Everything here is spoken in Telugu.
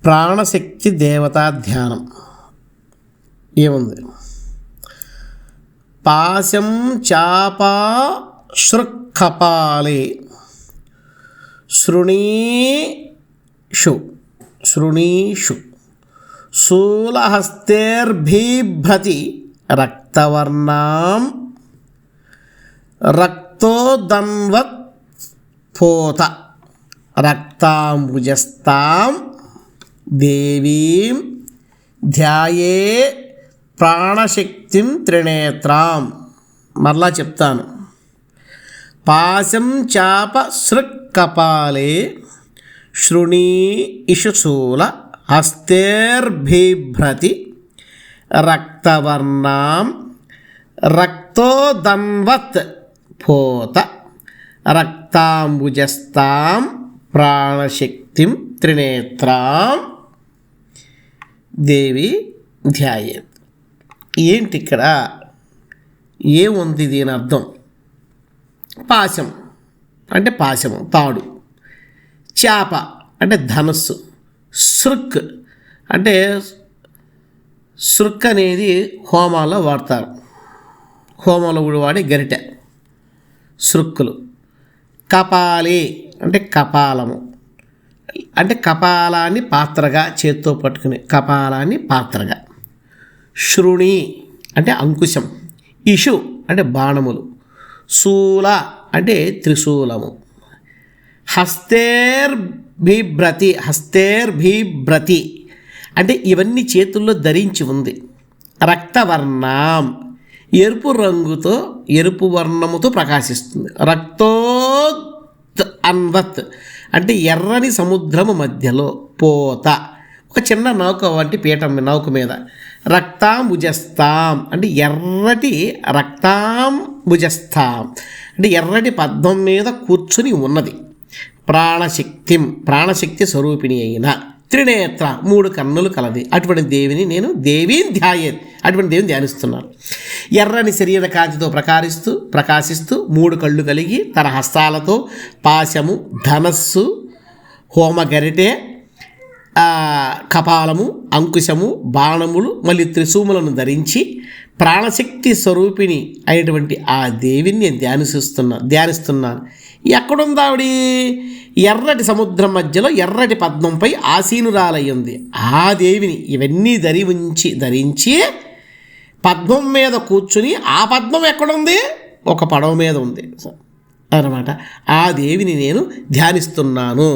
ప్రాణశక్తి దేవతా ధ్యానం ఏముంది? పాశం చాపా శృక్కపాలే శృణీషు శూలహస్తేర్బిభ్రతి రక్తవర్ణాం రక్తోదన్వత్ పోత రక్తాంబుజస్తాం దేవీం ధ్యాయే ప్రాణశక్తిం త్రినేత్రాం. మరలా చెప్తాను. పాశం చాప సృక్కపాలే శృణీషు శూల హస్తేర్బిభ్రతి రక్తవర్ణాం రక్తోదన్వత్ పోత రక్తాంబుజస్తాం ప్రాణశక్తిం త్రినేత్రాం దేవి ధ్యాయేత్. ఏంటి ఇక్కడ ఏముంది దీని అర్థం? పాశం అంటే పాశము, తాడు. చాప అంటే ధనుస్సు. సృక్ అంటే సృక్ అనేది హోమాల్లో వాడతారు. హోమంలో కూడా వాడే గరిటె సృక్కులు. కపాలి అంటే కపాలము, అంటే కపాలాన్ని పాత్రగా చేత్తో పట్టుకునే కపాలాన్ని పాత్రగా. శృణి అంటే అంకుశం. ఇషు అంటే బాణములు. శూల అంటే త్రిశూలము. హస్తేర్బిభ్రతి అంటే ఇవన్నీ చేతుల్లో ధరించి ఉంది. రక్తవర్ణం ఎరుపు రంగుతో, ఎరుపు వర్ణముతో ప్రకాశిస్తుంది. రక్తోదన్వత్ అంటే ఎర్రని సముద్రము మధ్యలో పోత ఒక చిన్న నౌక వంటి పీఠం నౌక మీద. రక్తాంబుజస్తాం అంటే ఎర్రటి రక్తాంబుజస్తాం అంటే ఎర్రటి పద్మం మీద కూర్చుని ఉన్నది. ప్రాణశక్తి స్వరూపిణి అయిన త్రినేత్ర 3 కన్నులు కలది అటువంటి దేవిని నేను దేవీని అటువంటి దేవిని ధ్యానిస్తున్నాను. ఎర్రని శరీర కాంతితో ప్రకాశిస్తూ 3 కళ్ళు కలిగి తన హస్తాలతో పాశము, ధనస్సు, హోమగరిటె, కపాలము, అంకుశము, బాణములు, మళ్ళీ త్రిశూములను ధరించి ప్రాణశక్తి స్వరూపిణి అయినటువంటి ఆ దేవిని నేను ధ్యానిస్తున్నాను. ఎక్కడుంది ఆవిడ? ఎర్రటి సముద్రం మధ్యలో ఎర్రటి పద్మంపై ఆసీనురాలయ్యింది. ఆ దేవిని ఇవన్నీ ధరించి పద్మం మీద కూర్చుని, ఆ పద్మం ఎక్కడుంది? ఒక పడవ మీద ఉంది అన్నమాట. ఆ దేవిని నేను ధ్యానిస్తున్నాను.